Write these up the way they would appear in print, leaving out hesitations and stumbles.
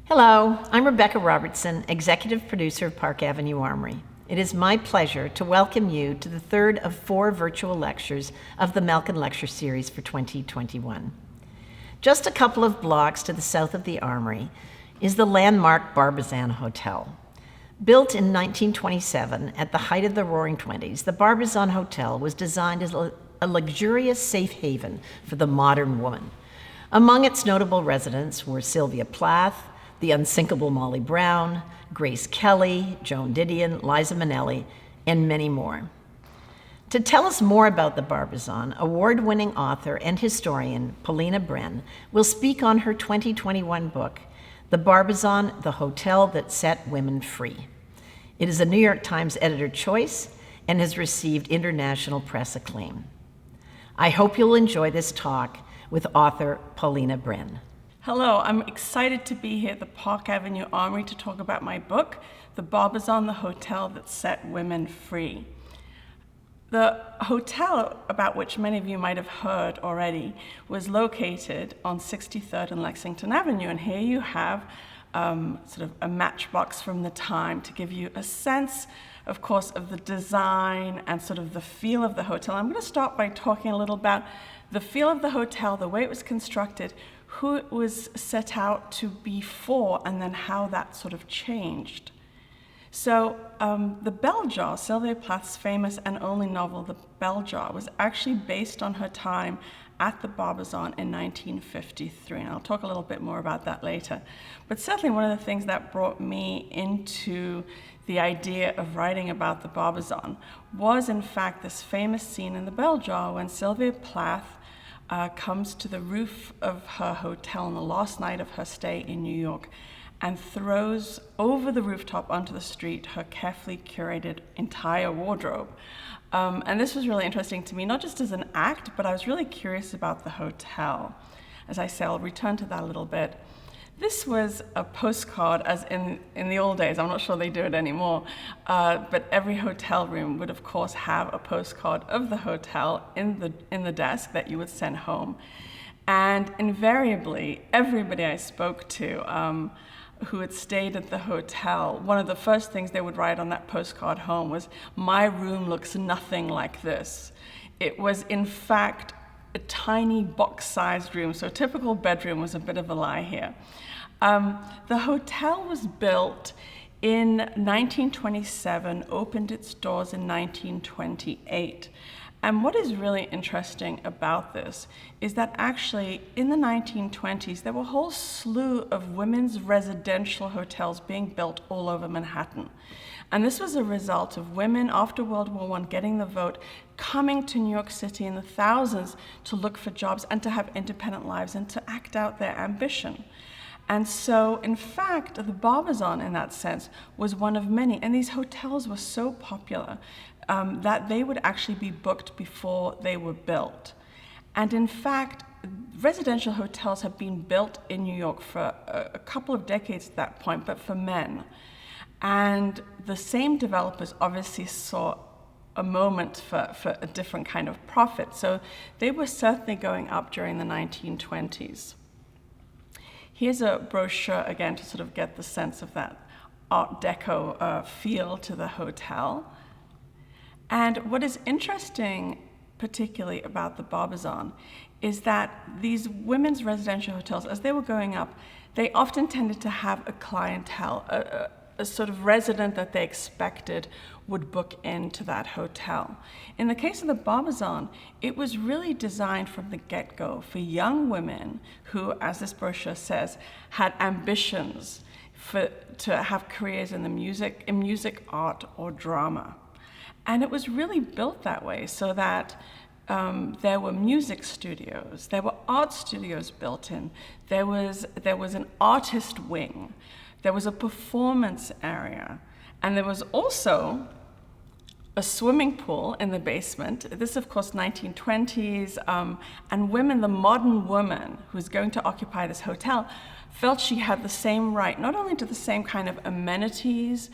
Hello, I'm Rebecca Robertson, Executive Producer of Park Avenue Armory. It is my pleasure to welcome you to the third of 4 virtual lectures of the Malkin Lecture Series for 2021. Just a couple of blocks to the south of the Armory is the landmark Barbizon Hotel. Built in 1927 at the height of the Roaring Twenties, the Barbizon Hotel was designed as a luxurious safe haven for the modern woman. Among its notable residents were Sylvia Plath, the unsinkable Molly Brown, Grace Kelly, Joan Didion, Liza Minnelli, and many more. To tell us more about the Barbizon, award-winning author and historian Paulina Bren will speak on her 2021 book, The Barbizon, the Hotel That Set Women Free. It is a New York Times editor choice and has received international press acclaim. I hope you'll enjoy this talk with author Paulina Bren. Hello, I'm excited to be here at the Park Avenue Armory to talk about my book, The Barbizon, the Hotel That Set Women Free. The hotel, about which many of you might have heard already, was located on 63rd and Lexington Avenue, and here you have sort of a matchbox from the time to give you a sense, of course, of the design and sort of the feel of the hotel. I'm going to start by talking a little about the feel of the hotel, the way it was constructed, who it was set out to be for, and then how that sort of changed. So the Bell Jar, Sylvia Plath's famous and only novel, The Bell Jar, was actually based on her time at the Barbizon in 1953, and I'll talk a little bit more about that later. But certainly one of the things that brought me into the idea of writing about the Barbizon was, in fact, this famous scene in The Bell Jar when Sylvia Plath comes to the roof of her hotel on the last night of her stay in New York and throws over the rooftop onto the street her carefully curated entire wardrobe. And this was really interesting to me, not just as an act, but I was really curious about the hotel. As I say, I'll return to that a little bit. This was a postcard, as in the old days. I'm not sure they do it anymore, but every hotel room would, of course, have a postcard of the hotel in the desk that you would send home. And invariably, everybody I spoke to who had stayed at the hotel, one of the first things they would write on that postcard home was, "My room looks nothing like this." It was, in fact, a tiny box-sized room, so a typical bedroom was a bit of a lie here. The hotel was built in 1927, opened its doors in 1928. And what is really interesting about this is that actually in the 1920s, there were a whole slew of women's residential hotels being built all over Manhattan. And this was a result of women after World War I getting the vote, coming to New York City in the thousands to look for jobs and to have independent lives and to act out their ambition. And so, in fact, the Barbizon, in that sense, was one of many. And these hotels were so popular that they would actually be booked before they were built. And in fact, residential hotels have been built in New York for a couple of decades at that point, but for men. And the same developers obviously saw a moment for a different kind of profit. So they were certainly going up during the 1920s. Here's a brochure, again, to sort of get the sense of that Art Deco feel to the hotel. And what is interesting, particularly about the Barbizon, is that these women's residential hotels, as they were going up, they often tended to have a clientele, a sort of resident that they expected would book into that hotel. In the case of the Barbizon, it was really designed from the get-go for young women who, as this brochure says, had ambitions to have careers in music, art, or drama. And it was really built that way so that there were music studios, there were art studios built in, there was an artist wing, there was a performance area, and there was also a swimming pool in the basement. This, of course, 1920s, and women, the modern woman who's going to occupy this hotel, felt she had the same right, not only to the same kind of amenities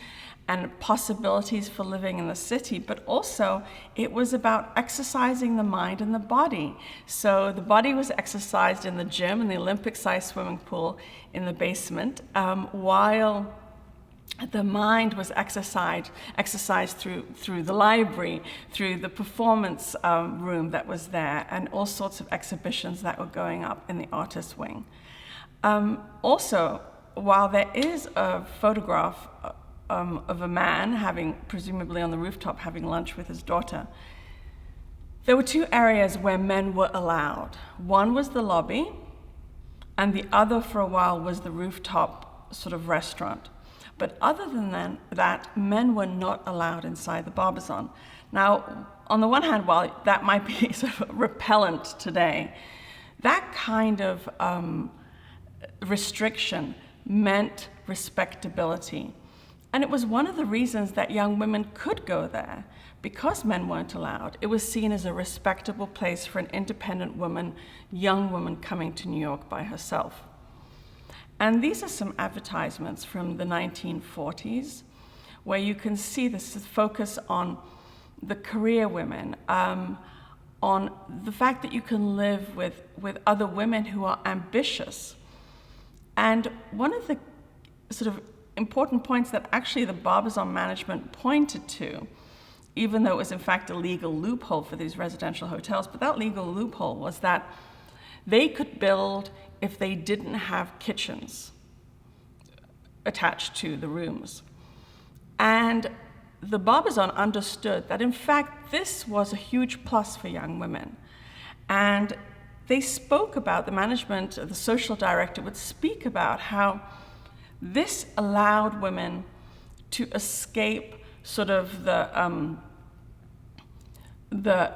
and possibilities for living in the city, but also it was about exercising the mind and the body. So the body was exercised in the gym and the Olympic-sized swimming pool in the basement, while the mind was exercised through the library, through the performance room that was there, and all sorts of exhibitions that were going up in the artist wing. Also, while there is a photograph of a man presumably on the rooftop, having lunch with his daughter, there were two areas where men were allowed. One was the lobby, and the other for a while was the rooftop sort of restaurant. But other than that, men were not allowed inside the Barbizon. Now, on the one hand, while that might be sort of repellent today, that kind of restriction meant respectability. And it was one of the reasons that young women could go there, because men weren't allowed. It was seen as a respectable place for an independent woman, young woman coming to New York by herself. And these are some advertisements from the 1940s, where you can see this focus on the career women, on the fact that you can live with other women who are ambitious. And one of the sort of important points that actually the Barbizon management pointed to, even though it was in fact a legal loophole for these residential hotels, but that legal loophole was that they could build if they didn't have kitchens attached to the rooms. And the Barbizon understood that in fact this was a huge plus for young women. And they spoke about, the management, the social director would speak about how this allowed women to escape sort of the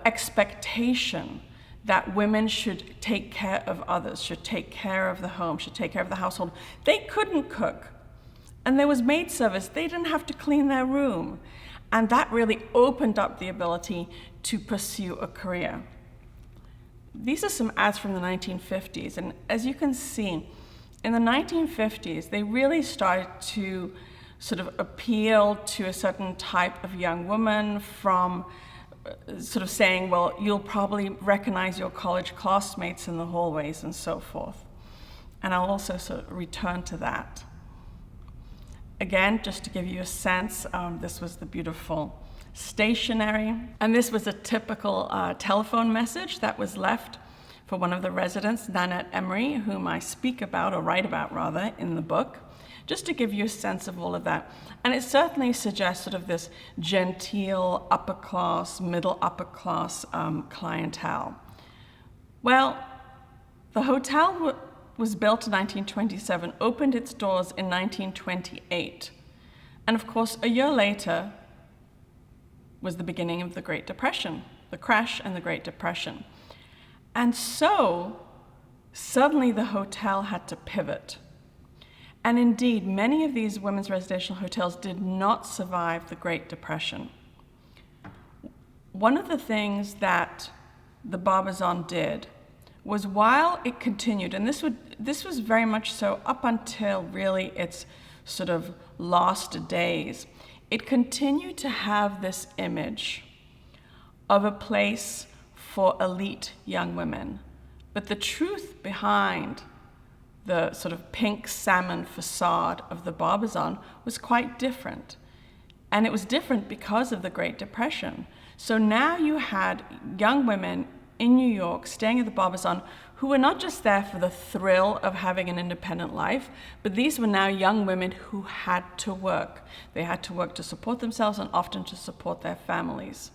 expectation that women should take care of others, should take care of the home, should take care of the household. They couldn't cook, and there was maid service. They didn't have to clean their room. And that really opened up the ability to pursue a career. These are some ads from the 1950s, and as you can see, in the 1950s, they really started to sort of appeal to a certain type of young woman, from sort of saying, well, you'll probably recognize your college classmates in the hallways and so forth. And I'll also sort of return to that. Again, just to give you a sense, this was the beautiful stationery. And this was a typical telephone message that was left for one of the residents, Nanette Emery, whom I speak about, or write about rather, in the book, just to give you a sense of all of that. And it certainly suggests sort of this genteel, upper class, middle upper class clientele. Well, the hotel was built in 1927, opened its doors in 1928. And of course, a year later was the beginning of the Great Depression, the crash and the Great Depression. And so, suddenly the hotel had to pivot. And indeed, many of these women's residential hotels did not survive the Great Depression. One of the things that the Barbizon did was, while it continued, and this was very much so up until really its sort of last days, it continued to have this image of a place for elite young women. But the truth behind the sort of pink salmon facade of the Barbizon was quite different. And it was different because of the Great Depression. So now you had young women in New York staying at the Barbizon who were not just there for the thrill of having an independent life, but these were now young women who had to work. They had to work to support themselves and often to support their families.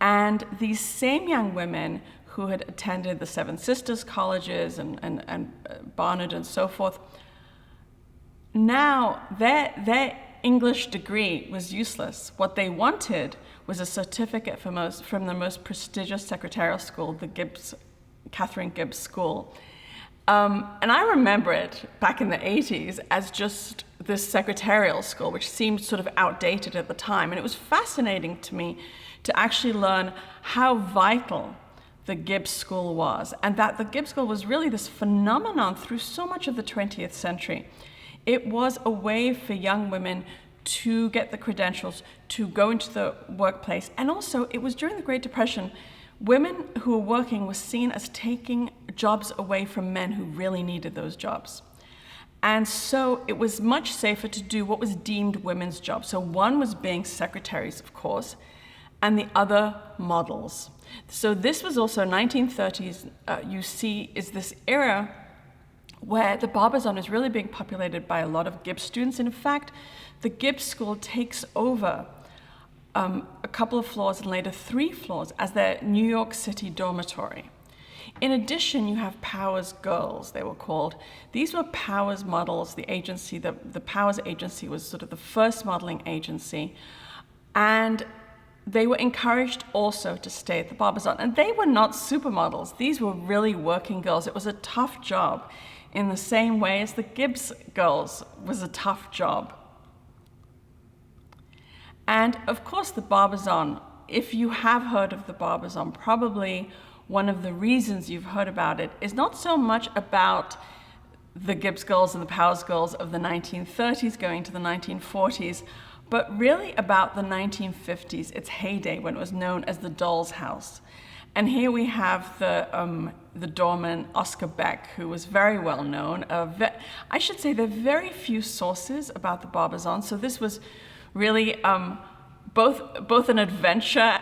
And these same young women who had attended the Seven Sisters colleges and Barnard and so forth, now their English degree was useless. What they wanted was a certificate from the most prestigious secretarial school, the Katharine Gibbs School. And I remember it back in the 80s as just this secretarial school, which seemed sort of outdated at the time. And it was fascinating to me to actually learn how vital the Gibbs School was, and that the Gibbs School was really this phenomenon through so much of the 20th century. It was a way for young women to get the credentials to go into the workplace. And also, it was during the Great Depression, women who were working were seen as taking jobs away from men who really needed those jobs. And so it was much safer to do what was deemed women's jobs. So one was being secretaries, of course, and the other models. So this was also 1930s, you see, is this era where the Barbizon is really being populated by a lot of Gibbs students. And in fact, the Gibbs School takes over a couple of floors and later 3 floors as their New York City dormitory. In addition, you have Powers Girls, they were called. These were Powers models, the agency, the Powers agency was sort of the first modeling agency. And they were encouraged also to stay at the Barbizon. And they were not supermodels. These were really working girls. It was a tough job in the same way as the Gibbs girls was a tough job. And of course, the Barbizon, if you have heard of the Barbizon, probably one of the reasons you've heard about it is not so much about the Gibbs girls and the Powers girls of the 1930s going to the 1940s, but really about the 1950s, its heyday when it was known as the Doll's House. And here we have the doorman, Oscar Beck, who was very well known. I should say there are very few sources about the Barbizon, so this was really both an adventure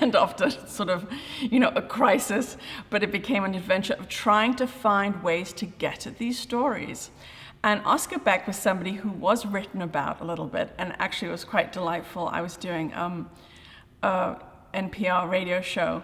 and often sort of, a crisis, but it became an adventure of trying to find ways to get at these stories. And Oscar Beck was somebody who was written about a little bit, and actually it was quite delightful. I was doing a NPR radio show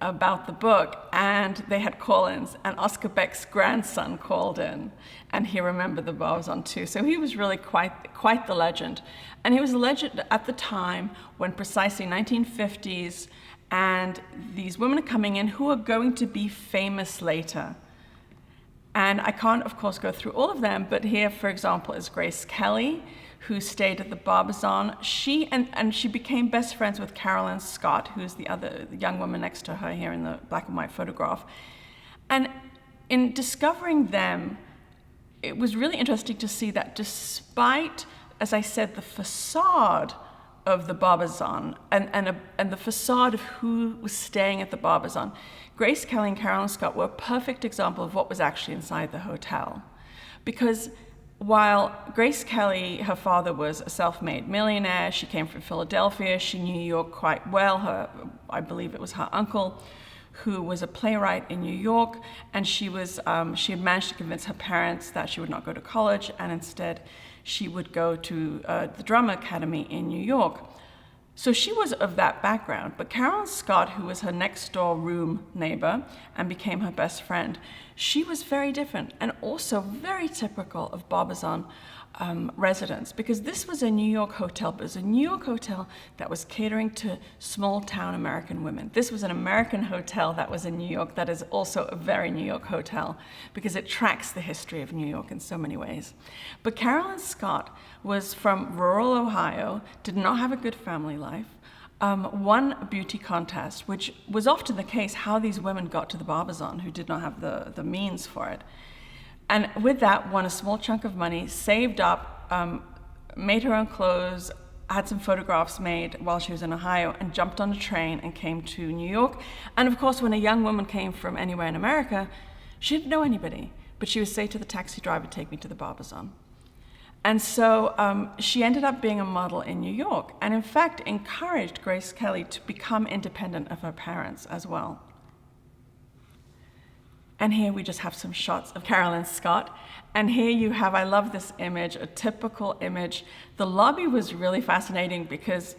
about the book, and they had call-ins, and Oscar Beck's grandson called in, and he remembered the Barbizon too. So he was really quite the legend. And he was a legend at the time when precisely 1950s, and these women are coming in who are going to be famous later. And I can't, of course, go through all of them, but here, for example, is Grace Kelly, who stayed at the Barbizon. She became best friends with Carolyn Scott, who's the young woman next to her here in the black and white photograph. And in discovering them, it was really interesting to see that despite, as I said, the facade of the Barbizon and the facade of who was staying at the Barbizon, Grace Kelly and Carolyn Scott were a perfect example of what was actually inside the hotel. Because while Grace Kelly, her father was a self-made millionaire, she came from Philadelphia, she knew New York quite well. I believe it was her uncle who was a playwright in New York, and she had managed to convince her parents that she would not go to college, and instead she would go to the drama academy in New York. So she was of that background, but Carolyn Scott, who was her next door room neighbor and became her best friend, she was very different and also very typical of Barbizon residents, because this was a New York hotel, but it was a New York hotel that was catering to small town American women. This was an American hotel that was in New York that is also a very New York hotel because it tracks the history of New York in so many ways. But Carolyn Scott was from rural Ohio, did not have a good family life, won a beauty contest, which was often the case how these women got to the Barbizon who did not have the means for it. And with that, won a small chunk of money, saved up, made her own clothes, had some photographs made while she was in Ohio, and jumped on a train and came to New York. And of course, when a young woman came from anywhere in America, she didn't know anybody, but she would say to the taxi driver, "Take me to the Barbizon." And so she ended up being a model in New York, and in fact encouraged Grace Kelly to become independent of her parents as well. And here we just have some shots of Carolyn Scott. And here you have, I love this image, a typical image. The lobby was really fascinating because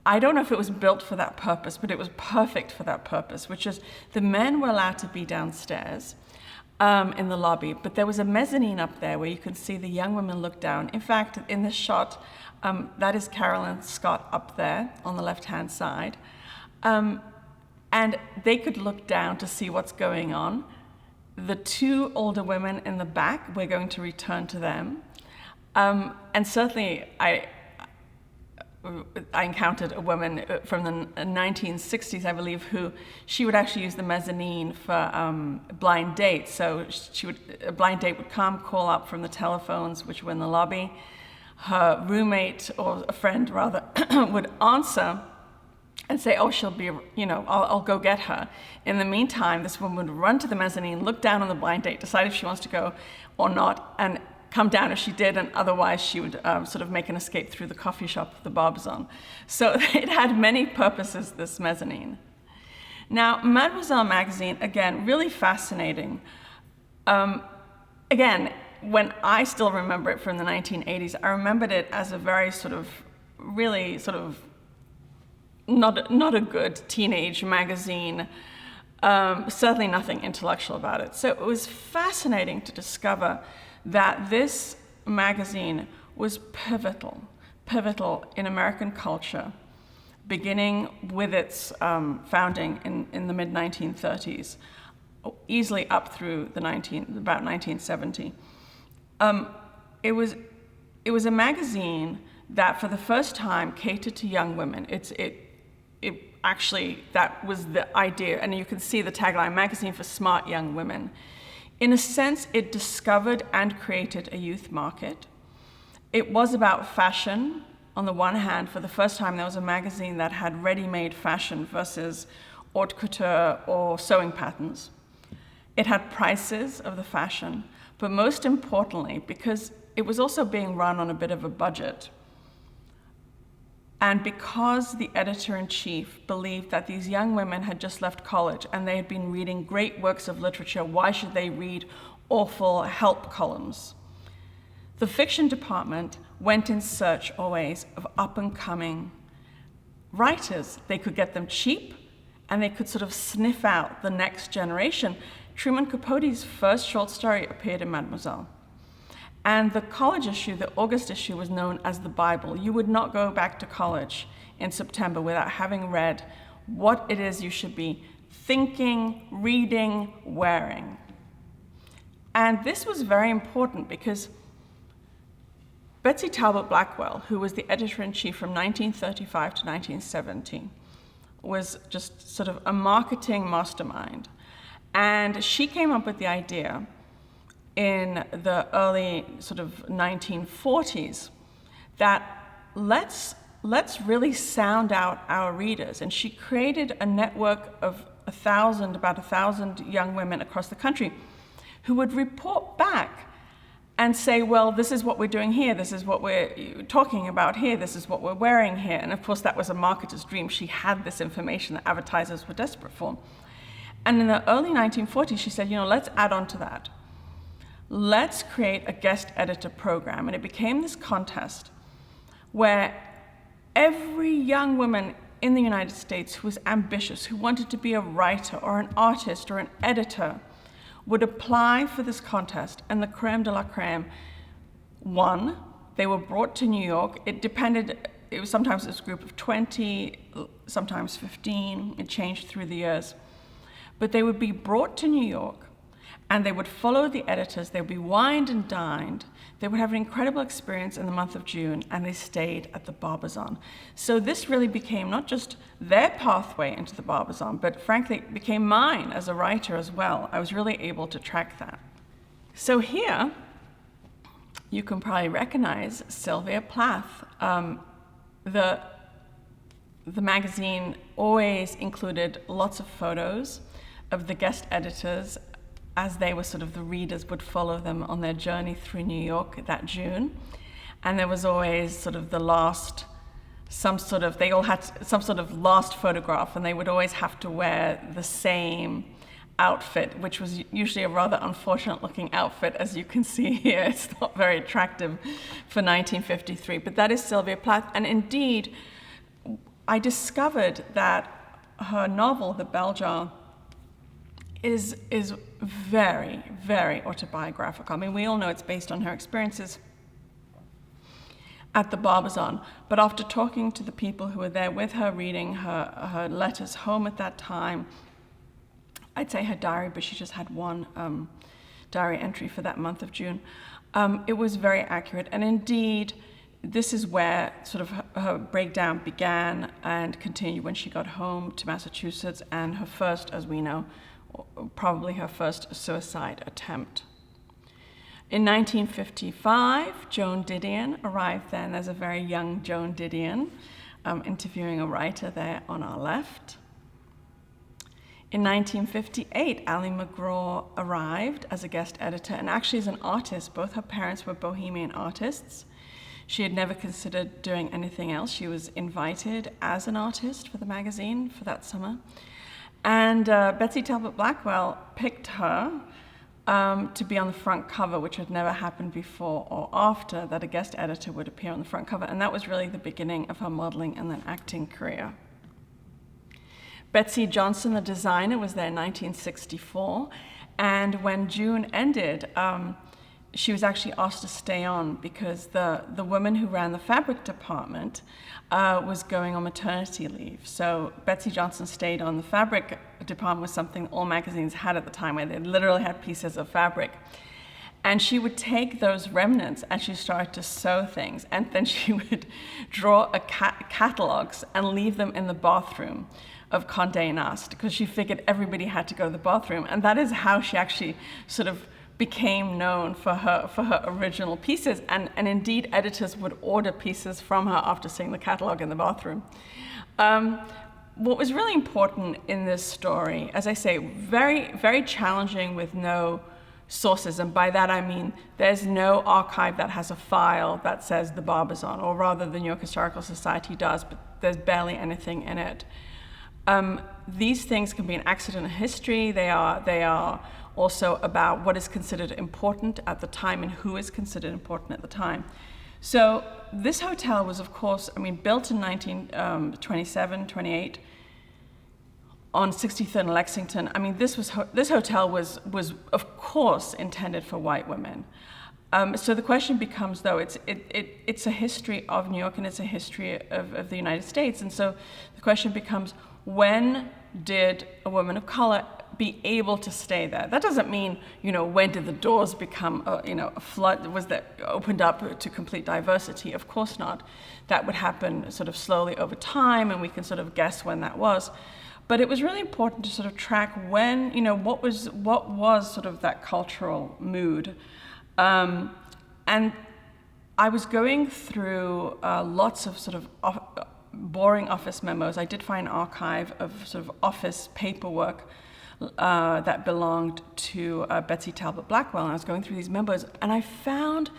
I don't know if it was built for that purpose, but it was perfect for that purpose, which is the men were allowed to be downstairs in the lobby, but there was a mezzanine up there where you could see the young women look down. In fact, in this shot, that is Carolyn Scott up there on the left-hand side. And they could look down to see what's going on. The 2 older women in the back, we're going to return to them. And certainly, I encountered a woman from the 1960s, I believe, who she would actually use the mezzanine for blind dates. So a blind date would come, call up from the telephones, which were in the lobby. her roommate, or a friend rather, would answer and say, oh, she'll be, I'll go get her. In the meantime, this woman would run to the mezzanine, look down on the blind date, decide if she wants to go or not, and come down if she did, and otherwise she would sort of make an escape through the coffee shop of the Barbizon. So it had many purposes, this mezzanine. Now, Mademoiselle magazine, again, really fascinating. Again, when I still remember it from the 1980s, I remembered it as a very really not a good teenage magazine, certainly nothing intellectual about it. So it was fascinating to discover that this magazine was pivotal in American culture, beginning with its founding in the mid-1930s, easily up through about 1970. It was a magazine that, for the first time, catered to young women. It actually, that was the idea, and you can see the tagline: "Magazine for Smart Young Women." In a sense, it discovered and created a youth market. It was about fashion. On the one hand, for the first time, there was a magazine that had ready-made fashion versus haute couture or sewing patterns. It had prices of the fashion, but most importantly, because it was also being run on a bit of a budget, and because the editor-in-chief believed that these young women had just left college and they had been reading great works of literature, why should they read awful help columns? The fiction department went in search always of up-and-coming writers. They could get them cheap, and they could sort of sniff out the next generation. Truman Capote's first short story appeared in Mademoiselle. And the college issue, the August issue, was known as the Bible. You would not go back to college in September without having read what it is you should be thinking, reading, wearing. And this was very important because Betsy Talbot Blackwell, who was the editor-in-chief from 1935 to 1970, was just sort of a marketing mastermind. And she came up with the idea in the early sort of 1940s that let's really sound out our readers. And she created a network of about 1,000 young women across the country who would report back and say, well, this is what we're doing here, this is what we're talking about here, this is what we're wearing here. And of course, that was a marketer's dream. She had this information that advertisers were desperate for. And in the early 1940s, she said, let's add on to that. Let's create a guest editor program. And it became this contest where every young woman in the United States who was ambitious, who wanted to be a writer or an artist or an editor, would apply for this contest, and the creme de la creme won. They were brought to New York. It was sometimes this group of 20, sometimes 15. It changed through the years. But they would be brought to New York, and they would follow the editors. They would be wined and dined. They would have an incredible experience in the month of June, and they stayed at the Barbizon. So this really became not just their pathway into the Barbizon, but frankly, it became mine as a writer as well. I was really able to track that. So here, you can probably recognize Sylvia Plath. The magazine always included lots of photos of the guest editors as they were the readers would follow them on their journey through New York that June. And there was always they all had some sort of last photograph, and they would always have to wear the same outfit, which was usually a rather unfortunate looking outfit, as you can see here. It's not very attractive for 1953, but that is Sylvia Plath. And indeed, I discovered that her novel, The Bell Jar, is very, very autobiographical. I mean, we all know it's based on her experiences at the Barbizon, but after talking to the people who were there with her, reading her letters home at that time, I'd say her diary, but she just had one diary entry for that month of June, it was very accurate. And indeed, this is where her breakdown began and continued when she got home to Massachusetts, and her first, as we know, probably her first suicide attempt. In 1955, Joan Didion arrived then as a very young Joan Didion, interviewing a writer there on our left. In 1958, Ali MacGraw arrived as a guest editor and actually as an artist. Both her parents were bohemian artists. She had never considered doing anything else. She was invited as an artist for the magazine for that summer. And Betsy Talbot Blackwell picked her to be on the front cover, which had never happened before or after that a guest editor would appear on the front cover. And that was really the beginning of her modeling and then acting career. Betsy Johnson, the designer, was there in 1964. And when June ended, she was actually asked to stay on because the woman who ran the fabric department was going on maternity leave. So Betsy Johnson stayed on. The fabric department was something all magazines had at the time, where they literally had pieces of fabric. And she would take those remnants and she started to sew things. And then she would draw catalogs and leave them in the bathroom of Condé Nast, because she figured everybody had to go to the bathroom. And that is how she actually sort of became known for her original pieces. And indeed, editors would order pieces from her after seeing the catalog in the bathroom. What was really important in this story, as I say, very, very challenging with no sources. And by that I mean there's no archive that has a file that says the Barbizon, or rather the New York Historical Society does, but there's barely anything in it. These things can be an accident in history. They are also about what is considered important at the time and who is considered important at the time. So this hotel was, of course, built in 1927, 28 on 63rd and Lexington. This hotel was of course intended for white women. So the question becomes, though, it's a history of New York and it's a history of the United States. And so the question becomes, when did a woman of color be able to stay there? That doesn't mean, when did the doors become, a flood, was that opened up to complete diversity? Of course not. That would happen sort of slowly over time, and we can sort of guess when that was. But it was really important to sort of track when, what was sort of that cultural mood. And I was going through lots of sort of boring office memos. I did find an archive of sort of office paperwork that belonged to Betsy Talbot Blackwell, and I was going through these memos, and I found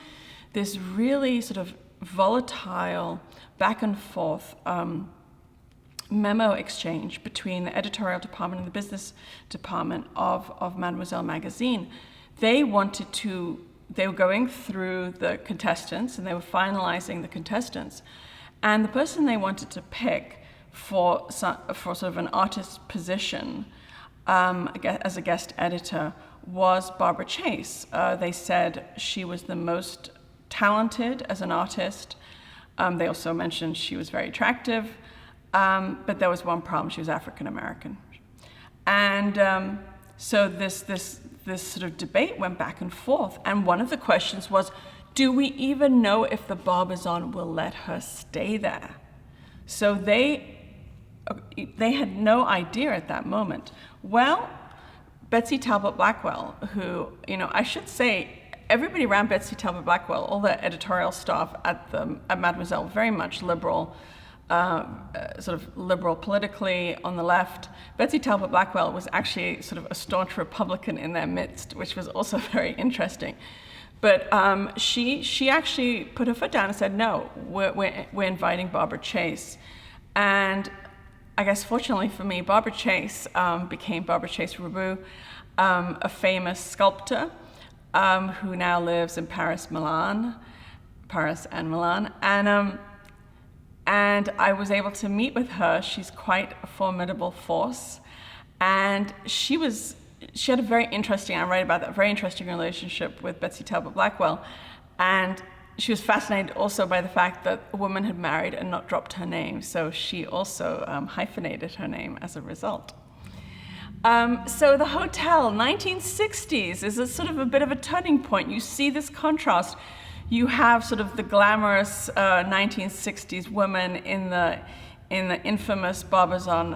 this really sort of volatile back and forth memo exchange between the editorial department and the business department of Mademoiselle magazine. They were going through the contestants, and they were finalizing the contestants. And the person they wanted to pick for sort of an artist position as a guest editor was Barbara Chase. They said she was the most talented as an artist. They also mentioned she was very attractive, but there was one problem: she was African American. And so this sort of debate went back and forth. And one of the questions was, do we even know if the Barbizon will let her stay there? So they had no idea at that moment. Well, Betsy Talbot Blackwell, who, I should say, everybody around Betsy Talbot Blackwell, all the editorial staff at Mademoiselle, very much liberal, sort of liberal politically on the left. Betsy Talbot Blackwell was actually sort of a staunch Republican in their midst, which was also very interesting. But she actually put her foot down and said, no, we're inviting Barbara Chase. And I guess fortunately for me, Barbara Chase became Barbara Chase Rabu, a famous sculptor who now lives in Paris and Milan. And I was able to meet with her. She's quite a formidable force. And she had a very interesting, I write about that, very interesting relationship with Betsy Talbot Blackwell. And she was fascinated also by the fact that a woman had married and not dropped her name. So she also hyphenated her name as a result. So the hotel, 1960s, is a sort of a bit of a turning point. You see this contrast. You have sort of the glamorous 1960s woman in in the infamous Barbizon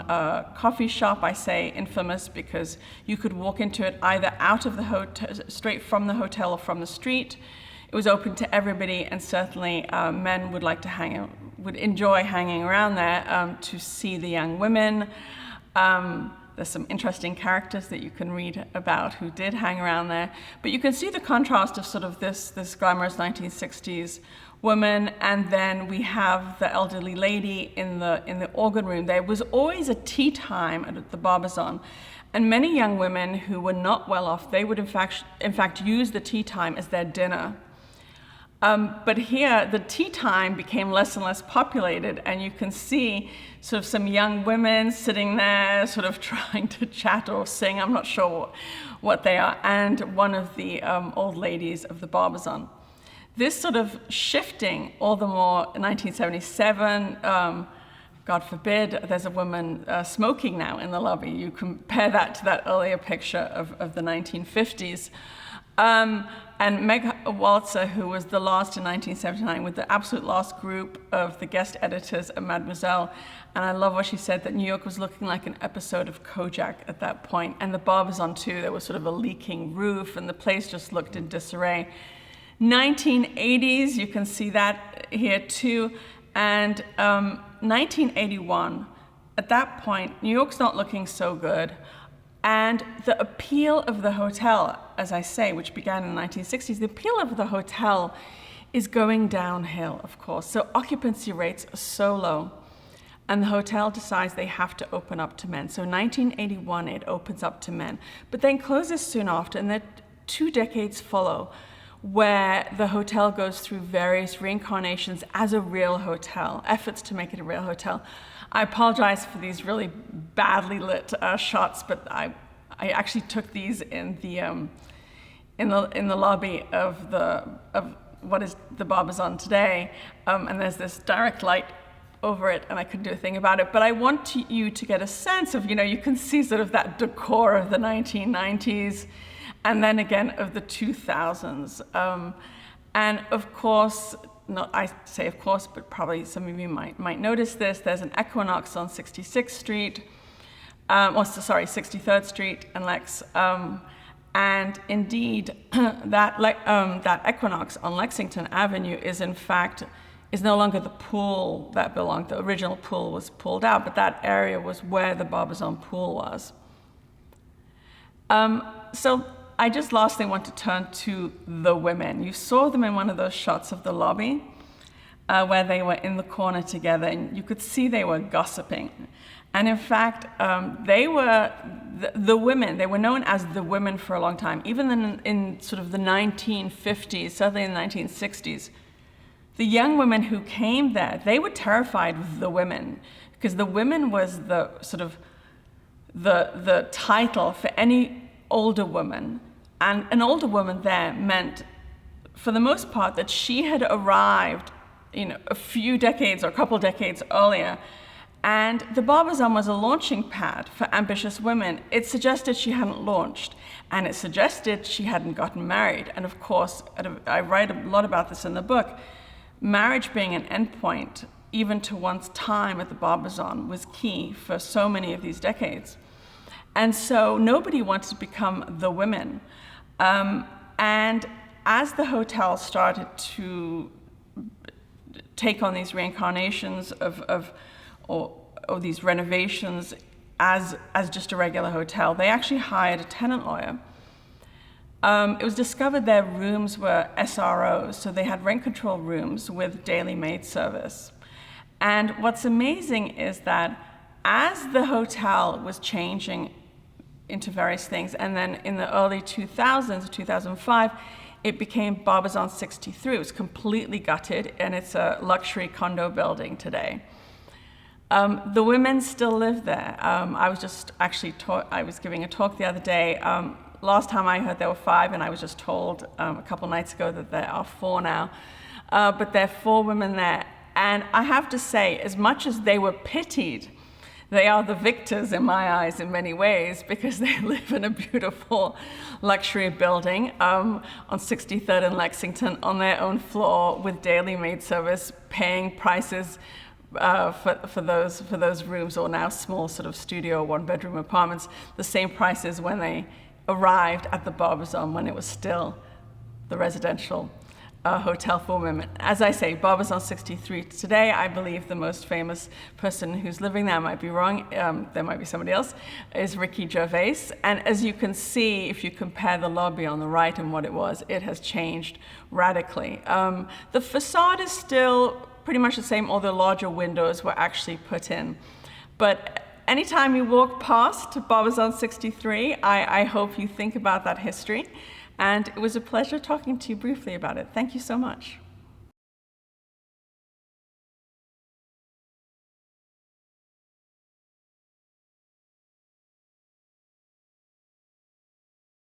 coffee shop. I say infamous because you could walk into it either out of the hotel, straight from the hotel or from the street. It was open to everybody, and certainly men would enjoy hanging around there to see the young women. There's some interesting characters that you can read about who did hang around there. But you can see the contrast of sort of this glamorous 1960s woman, and then we have the elderly lady in the organ room. There was always a tea time at the Barbizon, and many young women who were not well off, they would in fact use the tea time as their dinner. But here, the tea time became less and less populated, and you can see sort of some young women sitting there sort of trying to chat or sing, I'm not sure what they are, and one of the old ladies of the Barbizon. This sort of shifting all the more in 1977, God forbid, there's a woman smoking now in the lobby. You compare that to that earlier picture of the 1950s. And Meg Wolitzer, who was the last in 1979, with the absolute last group of the guest editors at Mademoiselle. And I love what she said, that New York was looking like an episode of Kojak at that point. And the Barbizon too, there was sort of a leaking roof, and the place just looked in disarray. 1980s, you can see that here too. And 1981, at that point, New York's not looking so good. And the appeal of the hotel, as I say, which began in the 1960s, the appeal of the hotel is going downhill, of course. So occupancy rates are so low, and the hotel decides they have to open up to men. So 1981, it opens up to men, but then closes soon after, and then 2 decades follow, where the hotel goes through various reincarnations as a real hotel, efforts to make it a real hotel. I apologize for these really badly lit shots, but I actually took these in the lobby of what is the Barbizon today, and there's this direct light over it, and I couldn't do a thing about it. But I want you to get a sense of, you can see sort of that decor of the 1990s, and then again of the 2000s, and of course. Not I say of course, but probably some of you might notice this. There's an Equinox on 66th Street, 63rd Street and Lex, and indeed that Equinox on Lexington Avenue is no longer the pool that belonged. The original pool was pulled out, but that area was where the Barbizon pool was. So I just lastly want to turn to the women. You saw them in one of those shots of the lobby where they were in the corner together, and you could see they were gossiping. And in fact, they were the women. They were known as the women for a long time. Even in sort of the 1950s, certainly in the 1960s, the young women who came there, they were terrified of the women, because the women was the sort of the title for any older woman. And an older woman there meant, for the most part, that she had arrived, a few decades or a couple decades earlier, and the Barbizon was a launching pad for ambitious women. It suggested she hadn't launched, and it suggested she hadn't gotten married. And of course, I write a lot about this in the book, marriage being an endpoint, even to one's time at the Barbizon, was key for so many of these decades. And so nobody wanted to become the women. And as the hotel started to take on these reincarnations or these renovations as just a regular hotel, they actually hired a tenant lawyer. It was discovered their rooms were SROs, so they had rent control rooms with daily maid service. And what's amazing is that as the hotel was changing into various things, and then in the early 2000s, 2005, it became Barbizon 63. It was completely gutted, and it's a luxury condo building today. The women still live there. I was just actually I was giving a talk the other day. Last time I heard there were 5, and I was just told a couple nights ago that there are 4 now. But there are 4 women there. And I have to say, as much as they were pitied, they are the victors in my eyes in many ways, because they live in a beautiful luxury building on 63rd and Lexington on their own floor with daily maid service, paying prices for those rooms, or now small sort of studio or one-bedroom apartments, the same prices when they arrived at the Barbizon when it was still the residential hotel for women. As I say, Barbizon 63 today, I believe the most famous person who's living there, I might be wrong, there might be somebody else, is Ricky Gervais. And as you can see, if you compare the lobby on the right and what it was, it has changed radically. The facade is still pretty much the same, although larger windows were actually put in. But anytime you walk past Barbizon 63, I hope you think about that history. And it was a pleasure talking to you briefly about it. Thank you so much.